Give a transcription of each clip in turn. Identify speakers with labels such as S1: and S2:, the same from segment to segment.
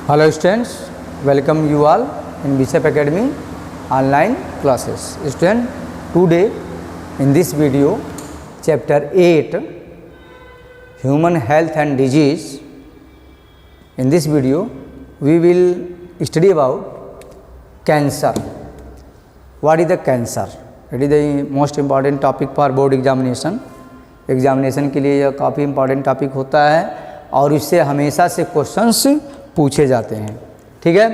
S1: Hello students, welcome you all in BCEP Academy online classes. Student, today in this video, chapter 8, Human Health and Disease. In this video, we will study about cancer. What is the cancer? It is the most important topic for board examination. Examination के लिए यह काफ़ी important topic होता है और इससे हमेशा से क्वेश्चंस पूछे जाते हैं। ठीक है,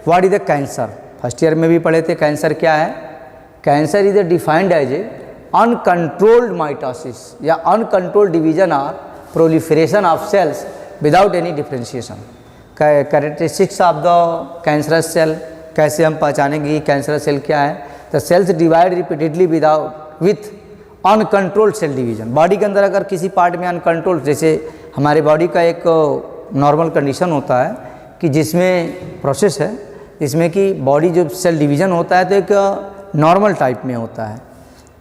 S1: what is the cancer? First year में भी पढ़े थे कैंसर क्या है। Cancer is defined as a uncontrolled mitosis या अनकंट्रोल्ड डिवीजन और proliferation of cells without any differentiation. Characteristics of the cancerous cell, कैसे हम पहचानेंगे कि कैंसरस सेल क्या है। The cells divide repeatedly with uncontrolled cell division. Body के अंदर अगर किसी पार्ट में अनकंट्रोल्ड, जैसे हमारे बॉडी का एक नॉर्मल कंडीशन होता है कि जिसमें प्रोसेस है इसमें कि बॉडी जो सेल डिवीज़न होता है तो एक नॉर्मल टाइप में होता है,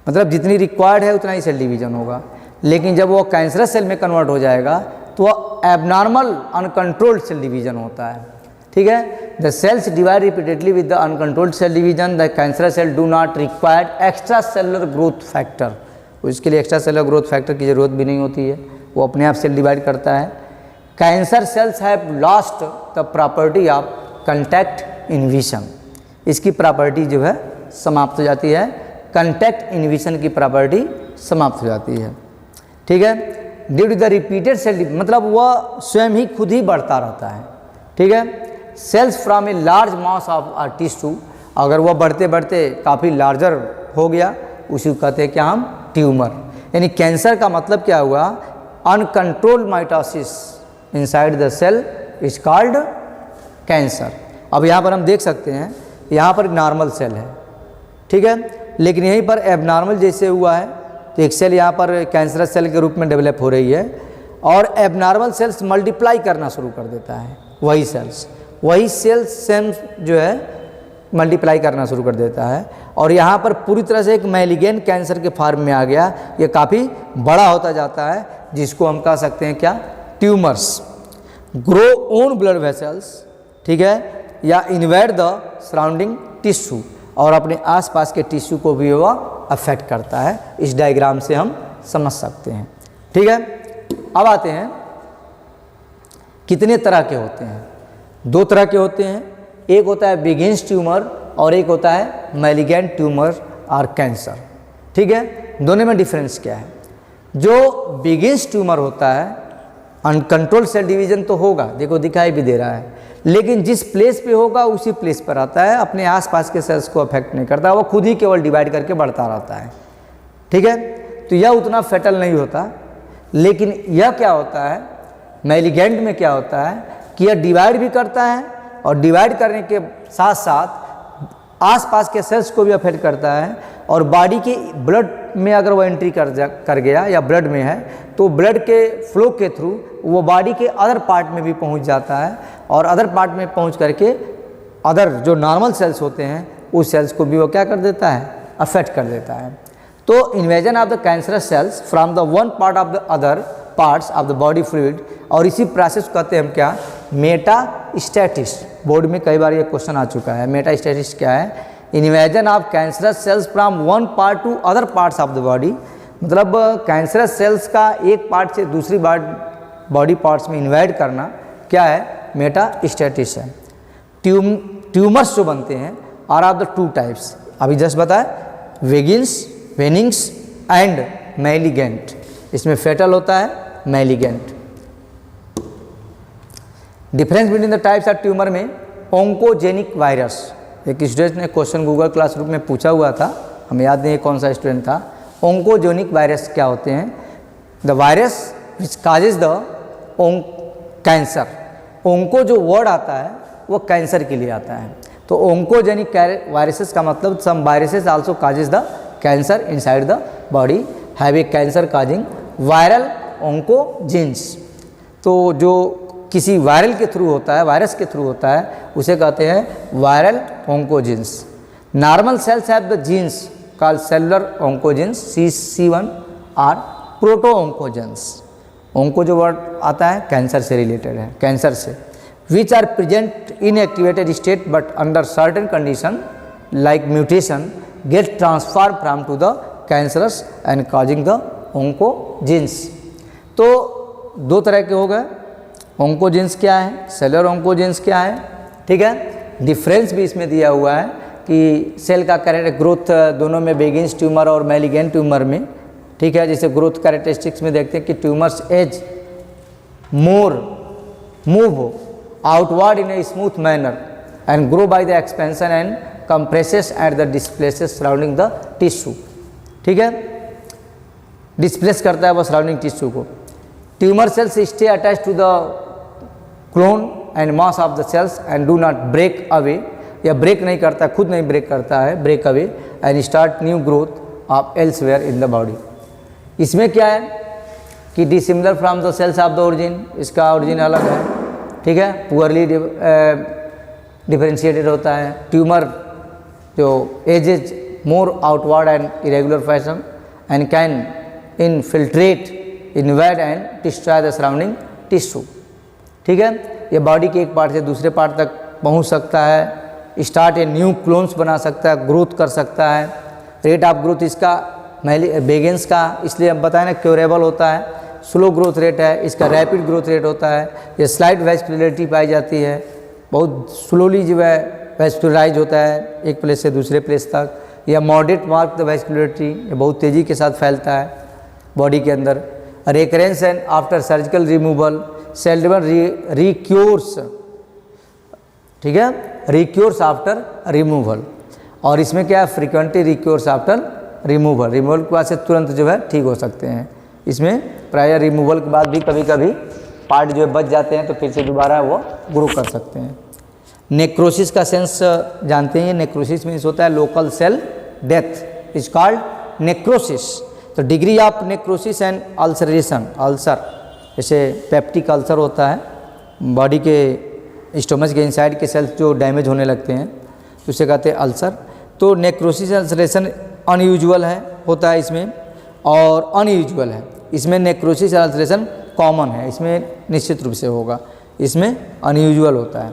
S1: मतलब जितनी रिक्वायर्ड है उतना ही सेल डिवीज़न होगा। लेकिन जब वो कैंसरस सेल में कन्वर्ट हो जाएगा तो वह एबनॉर्मल अनकंट्रोल्ड सेल डिवीज़न होता है। ठीक है, the cells divide repeatedly with the uncontrolled cell division. The cancerous cell do not required extra cellular growth factor. उसके लिए एक्स्ट्रा सेलुलर ग्रोथ फैक्टर की ज़रूरत भी नहीं होती है, वो अपने आप सेल डिवाइड करता है। Cancer cells have lost the property of contact inhibition. इसकी प्रॉपर्टी जो है समाप्त हो जाती है, कंटैक्ट इनहिबिशन की प्रॉपर्टी समाप्त हो जाती है। ठीक है, due to the repeated cell, मतलब वह स्वयं ही खुद ही बढ़ता रहता है। ठीक है, cells from a large mass of are tissue, अगर वह बढ़ते बढ़ते काफ़ी लार्जर हो गया उसी को कहते हैं क्या हम, ट्यूमर। यानी कैंसर का मतलब क्या हुआ, uncontrolled mitosis inside the cell is called cancer. अब यहाँ पर हम देख सकते हैं यहाँ पर नॉर्मल सेल है, ठीक है, लेकिन यहीं पर एबनॉर्मल जैसे हुआ है तो एक सेल यहाँ पर कैंसरस सेल के रूप में डेवलप हो रही है और एबनॉर्मल सेल्स मल्टीप्लाई करना शुरू कर देता है। वही सेल्स सेम जो है मल्टीप्लाई करना शुरू कर देता है और यहाँ पर पूरी तरह से एक मैलिगेंट कैंसर के फॉर्म में आ गया। ये काफ़ी बड़ा होता जाता है जिसको हम कह सकते हैं क्या, tumours. Grow own blood vessels, ठीक है, या इन्वेड द सराउंडिंग टिश्यू, और अपने आसपास के टिश्यू को भी वह अफेक्ट करता है। इस डायग्राम से हम समझ सकते हैं। ठीक है, अब आते हैं कितने तरह के होते हैं। दो तरह के होते हैं, एक होता है बिगिंस ट्यूमर और एक होता है मैलिगेंट ट्यूमर और कैंसर। ठीक है, दोनों में डिफरेंस क्या है। जो बिगिंस ट्यूमर होता है अनकंट्रोल सेल डिवीजन तो होगा, देखो दिखाई भी दे रहा है, लेकिन जिस प्लेस पे होगा उसी प्लेस पर आता है, अपने आसपास के सेल्स को अफेक्ट नहीं करता, वो खुद ही केवल डिवाइड करके बढ़ता रहता है। ठीक है, तो यह उतना फेटल नहीं होता। लेकिन यह क्या होता है, मैलिगेंट में क्या होता है कि यह डिवाइड भी करता है और डिवाइड करने के साथ साथ आसपास के सेल्स को भी अफेक्ट करता है और बॉडी के ब्लड में अगर वो एंट्री कर गया या ब्लड में है तो ब्लड के फ्लो के थ्रू वो बॉडी के अदर पार्ट में भी पहुंच जाता है और अदर पार्ट में पहुंच करके अदर जो नॉर्मल सेल्स होते हैं उस सेल्स को भी वो क्या कर देता है, अफेक्ट कर देता है। तो invasion of the cancerous cells from the one part of the other parts of the body fluid, और इसी प्रोसेस को कहते हैं हम क्या, मेटास्टैटिस। बोर्ड में कई बार ये क्वेश्चन आ चुका है। मेटास्टैटिस क्या है, invasion of cancerous cells from one part two other parts of the body, मतलब कैंसरस सेल्स का एक पार्ट से दूसरी बॉडी पार्ट्स में इन्वाइड करना क्या है, मेटास्टैटिस है। ट्यूमर्स जो बनते हैं are of the two types, अभी जस्ट बताया, वेनिंग्स एंड मैलिगेंट। इसमें फेटल होता है, malignant. Difference between the types of tumour में ओंकोजेनिक वायरस, एक स्टूडेंट ने क्वेश्चन गूगल क्लासरूम में पूछा हुआ था, हमें याद नहीं कौन सा स्टूडेंट था। ओंकोजेनिक वायरस क्या होते हैं, the virus which causes the cancer. Onco जो वर्ड आता है वो कैंसर के लिए आता है, तो ओंकोजेनिक वायरसेस का मतलब some viruses also causes the cancer inside the body have a cancer causing viral oncogenes. तो जो किसी वायरल के थ्रू होता है, वायरस के थ्रू होता है, उसे कहते हैं viral oncogenes. Normal cells have the genes called cellular oncogenes C1 और प्रोटो ओंकोजेंस। ओंको जो वर्ड आता है कैंसर से रिलेटेड है, कैंसर से। which are present in activated state but under certain condition like mutation get transferred from to the cancerous and causing the oncogenes। तो दो तरह के हो गए, oncogenes क्या है, सेलर oncogenes क्या है, ठीक है। डिफरेंस भी इसमें दिया हुआ है कि सेल का कैरेक्टर ग्रोथ दोनों में बेगिंस ट्यूमर और मैलिगेंट ट्यूमर में, ठीक है। जैसे ग्रोथ कैरेक्टरिस्टिक्स में देखते हैं कि tumours as more move outward in a smooth manner and grow by the expansion and compresses at the displaces surrounding the tissue, ठीक है। डिस्प्लेस करता है वो सराउंडिंग टिश्यू को। Tumour cells stay attach to the clone and mass of the cells and do not break away, या break नहीं करता, खुद नहीं ब्रेक करता है, break away and start new growth of elsewhere in the body. इसमें क्या है कि dissimilar from the cells of the origin, इसका ओरिजिन अलग है, ठीक है, पुअरली डिफरेंशिएटेड होता है। ट्यूमर जो edges more outward and irregular fashion and can infiltrate invade and destroy the surrounding tissue, ठीक है। ये बॉडी के एक पार्ट से दूसरे पार्ट तक पहुंच सकता है, स्टार्ट ए न्यू क्लोन्स बना सकता है, ग्रोथ कर सकता है। रेट ऑफ ग्रोथ इसका बेगेंस का इसलिए अब बताएं ना क्योरेबल होता है, स्लो ग्रोथ रेट है, इसका रैपिड ग्रोथ रेट होता है। ये स्लाइट वैस्कुलरिटी पाई जाती है, बहुत स्लोली जो है वैस्कुलराइज होता है एक प्लेस से दूसरे प्लेस तक। या मॉडरेट मार्क द वैस्कुलरिटी, ये बहुत तेज़ी के साथ फैलता है बॉडी के अंदर। Recurrence and after surgical removal seldom recurs, ठीक है, रिक्योर्स आफ्टर रिमूवल। और इसमें क्या है, frequently recurs after removal, removal के बाद से तुरंत जो है ठीक हो सकते हैं। इसमें प्रायर रिमूवल के बाद भी कभी कभी पार्ट जो है बच जाते हैं तो फिर से दोबारा वो ग्रो कर सकते हैं। नेक्रोसिस का सेंस जानते हैं, नेक्रोसिस मीन्स होता है local cell death, is called necrosis. तो degree of necrosis and ulceration, ulcer जैसे पेप्टिक अल्सर होता है, बॉडी के स्टोमच के इनसाइड के सेल्स जो डैमेज होने लगते हैं तो उसे कहते हैं अल्सर। तो नेक्रोसिस अल्सरेशन अनयूजुअल है, होता है इसमें, और अनयूजुअल है इसमें। नेक्रोसिस अल्सरेशन कॉमन है, इसमें निश्चित रूप से होगा, इसमें अनयूजुअल होता है।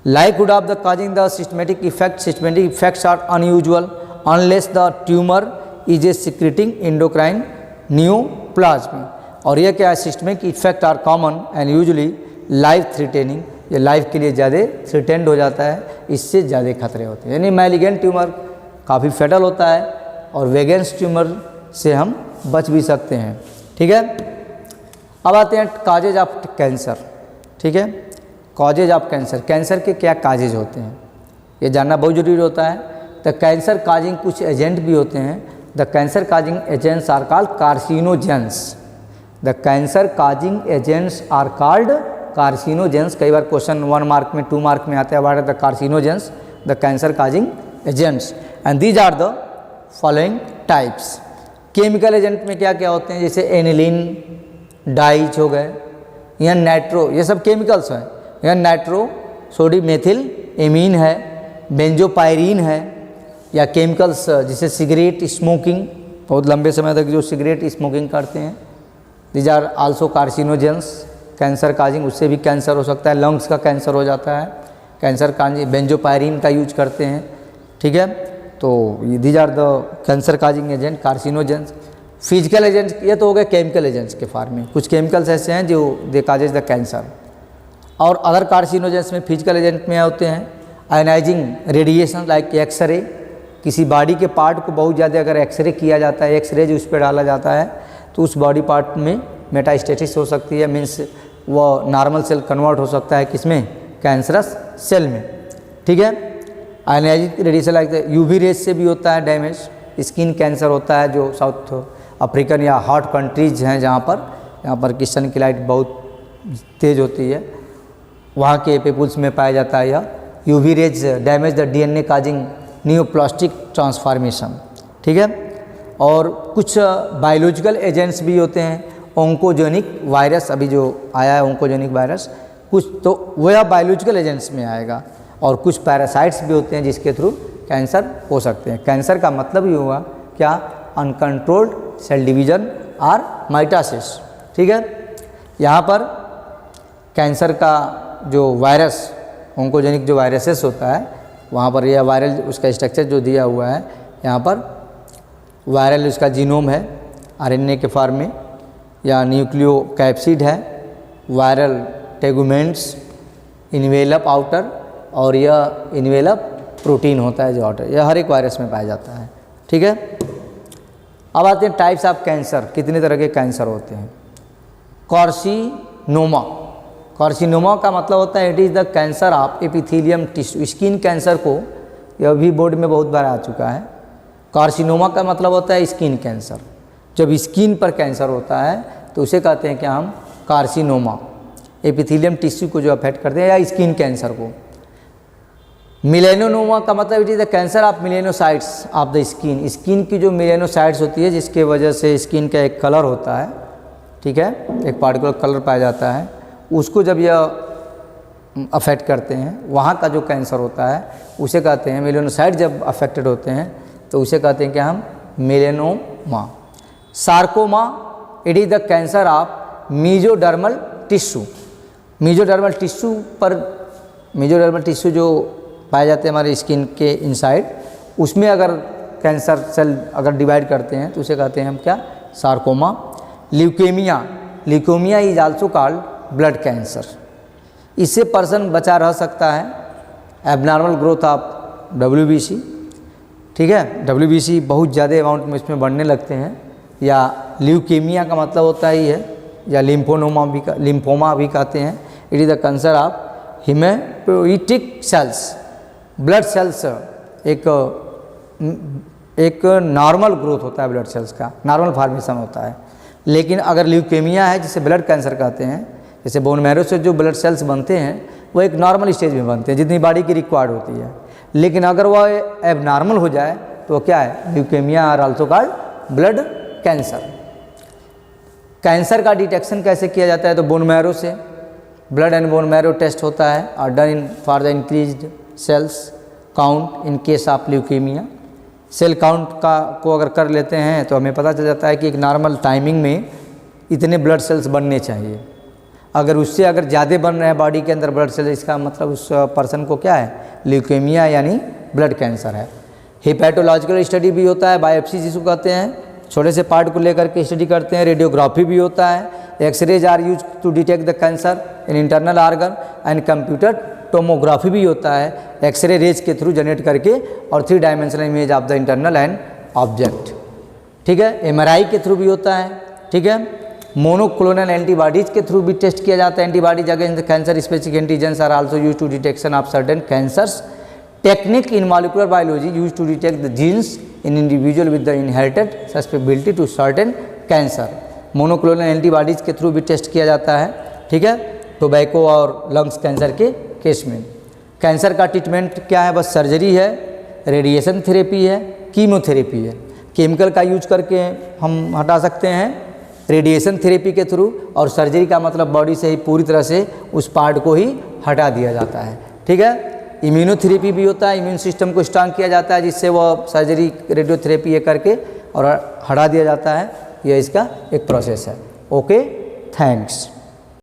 S1: Likelihood of the causing the systematic effects are unusual unless the tumour is a secreting endocrine neoplasm. और यह क्या है, systemic effect are common and usually life threatening, ये लाइफ के लिए ज़्यादा थ्रेटेंड हो जाता है, इससे ज़्यादा खतरे होते हैं। यानी मैलिगेंट ट्यूमर काफ़ी फेटल होता है और वेगेंस ट्यूमर से हम बच भी सकते हैं, ठीक है। अब आते हैं काजेज ऑफ कैंसर, ठीक है। कॉजेज ऑफ कैंसर, कैंसर के क्या काजेज होते हैं ये जानना बहुत जरूरी होता है। द कैंसर काजिंग कुछ एजेंट भी होते हैं, the cancer causing agents are called carcinogens. The cancer causing agents are called carcinogens. कई बार क्वेश्चन 1 मार्क में 2 मार्क में आते हैं, what are the carcinogens, the cancer causing agents, and these are the following types. Chemical agent में क्या क्या होते हैं, जैसे एनिलीन, डाइज हो गए, या नाइट्रो, ये सब केमिकल्स हैं। या नाइट्रो सोडियम मेथिल एमीन है, बेंजोपायरीन है, या केमिकल्स जैसे सिगरेट स्मोकिंग, बहुत लंबे समय तक जो सिगरेट स्मोकिंग करते हैं, these are also carcinogens, cancer causing, उससे भी कैंसर हो सकता है, लंग्स का कैंसर हो जाता है, कैंसर काजिंग बेंजोपायरीन का यूज करते हैं, ठीक है। तो these are the cancer causing agent carcinogens. Physical agents, ये तो हो गए केमिकल एजेंट्स के फॉर्म में, कुछ केमिकल्स ऐसे हैं जो दे काजेज द कैंसर। और अदर कार्सिनोजेंस में फिजिकल एजेंट में होते हैं आयनाइजिंग रेडिएशन लाइक एक्सरे, किसी बॉडी के पार्ट को बहुत ज़्यादा अगर एक्सरे किया जाता है, एक्सरे जो उस पर डाला जाता है तो उस बॉडी पार्ट में मेटास्टेसिस हो सकती है, मीन्स वो नॉर्मल सेल कन्वर्ट हो सकता है किसमें, कैंसरस सेल में, ठीक है। Ionising radiation like UV rays से भी होता है डैमेज, स्किन कैंसर होता है जो साउथ अफ्रीकन या हॉट कंट्रीज हैं जहाँ पर की सन की लाइट बहुत तेज़ होती है, वहाँ के पीपुल्स में पाया जाता है। यह UV rays damage the DNA causing neoplastic transformation, ठीक है। और कुछ बायोलॉजिकल एजेंट्स भी होते हैं, ओंकोजेनिक वायरस, अभी जो आया है ओंकोजेनिक वायरस, कुछ तो वह बायोलॉजिकल एजेंट्स में आएगा। और कुछ पैरासाइट्स भी होते हैं जिसके थ्रू कैंसर हो सकते हैं। कैंसर का मतलब ही हुआ क्या, अनकंट्रोल्ड सेल डिवीजन और माइटोसिस, ठीक है। यहाँ पर कैंसर का जो वायरस, ऑन्कोजेनिक जो वायरसेस होता है, वहाँ पर यह वायरल उसका स्ट्रक्चर जो दिया हुआ है, यहाँ पर वायरल उसका जीनोम है आरएनए के फॉर्म में, या न्यूक्लियोकैप्सिड है, वायरल टेगुमेंट्स, इन्वेलप आउटर, और यह इन्वेलप प्रोटीन होता है जो आउटर, यह हर एक वायरस में पाया जाता है। ठीक है, अब आते हैं टाइप्स ऑफ कैंसर, कितने तरह के कैंसर होते हैं। कार्सिनोमा, कार्सिनोमा का मतलब होता है it is the cancer of epithelium tissue. Skin cancer को, यह भी बोर्ड में बहुत बार आ चुका है। कार्सिनोमा का मतलब होता है स्किन कैंसर। जब स्किन पर कैंसर होता है तो उसे कहते हैं कि हम कार्सिनोमा, एपिथेलियम टिश्यू को जो अफेक्ट करते हैं, या स्किन कैंसर को। मिलेनोमा का मतलब it is the cancer of melanocytes of the skin. Skin की जो मिलेनोसाइट्स होती है, जिसके वजह से स्किन का एक कलर होता है, ठीक है, एक पार्टिकुलर कलर पाया जाता है, उसको जब यह अफेक्ट करते हैं, वहाँ का जो कैंसर होता है उसे कहते हैं मिलेनोसाइट। जब अफेक्टेड होते हैं तो उसे कहते हैं कि हम मिलेनोमा। Sarcoma, it is the cancer of mesodermal tissue. Mesodermal tissue पर, मीजोडर्मल टिश्यू जो पाए जाते हैं हमारे स्किन के इनसाइड, उसमें अगर कैंसर सेल अगर डिवाइड करते हैं तो उसे कहते हैं हम क्या, sarcoma. Leukaemia, leukaemia is also called blood cancer. इससे पर्सन बचा रह सकता है। एबनॉर्मल ग्रोथ ऑफ WBC, ठीक है, WBC बहुत ज़्यादा अमाउंट में इसमें बढ़ने लगते हैं, या ल्यूकेमिया का मतलब होता ही है, या लिम्फोमा भी कहते हैं। It is the cancer of haematopoietic cells, blood cells. एक नॉर्मल ग्रोथ होता है ब्लड सेल्स का, नॉर्मल फॉर्मेशन होता है। लेकिन अगर ल्यूकेमिया है, जिसे ब्लड कैंसर कहते हैं, जैसे बोन मैरो से जो ब्लड सेल्स बनते हैं वो एक नॉर्मल स्टेज में बनते हैं, जितनी बॉडी की रिक्वायर्ड होती है। लेकिन अगर वह एबनॉर्मल हो जाए तो क्या है, leukaemia are also called blood cancer. Cancer का डिटेक्शन कैसे किया जाता है, तो बोन मैरो से blood and bone marrow test होता है, और done in for the increased cells count in case of leukaemia. Cell count को अगर कर लेते हैं तो हमें पता चल जाता है कि एक नॉर्मल टाइमिंग में इतने ब्लड सेल्स बनने चाहिए। अगर उससे अगर ज़्यादा बन रहे हैं बॉडी के अंदर ब्लड सेल्स, इसका मतलब उस पर्सन को क्या है, ल्यूकेमिया यानी ब्लड कैंसर है। हेपेटोलॉजिकल स्टडी भी होता है, बायोप्सी जिसको कहते हैं, छोटे से पार्ट को लेकर के स्टडी करते हैं। रेडियोग्राफी भी होता है। X rays are use to detect the cancer in internal organ, and computer tomography भी होता है, एक्सरे रेज के थ्रू जनरेट करके, और 3 dimensional image of the internal and object, ठीक है। MRI के थ्रू भी होता है, ठीक है। मोनोक्लोनल एंटीबॉडीज के थ्रू भी टेस्ट किया जाता है। Antibodies against the cancer specific antigens are also use to detection of certain cancers. Technique in molecular biology use to detect the genes in individual with the inherited susceptibility to certain cancer. Monoclonal antibodies के through भी test किया जाता है, ठीक है, tobacco और lungs cancer के case में। कैंसर का ट्रीटमेंट क्या है, बस सर्जरी है, रेडिएशन थेरेपी है, कीमोथेरेपी है। केमिकल का यूज करके हम हटा सकते हैं, रेडिएशन थेरेपी के थ्रू, और सर्जरी का मतलब बॉडी से ही पूरी तरह से उस पार्ट को ही हटा दिया जाता है, ठीक है। इम्यूनोथेरेपी भी होता है, इम्यून सिस्टम को स्ट्रांग किया जाता है, जिससे वो सर्जरी रेडियोथेरेपी ये करके और हटा दिया जाता है। यह इसका एक प्रोसेस है। Okay, thanks.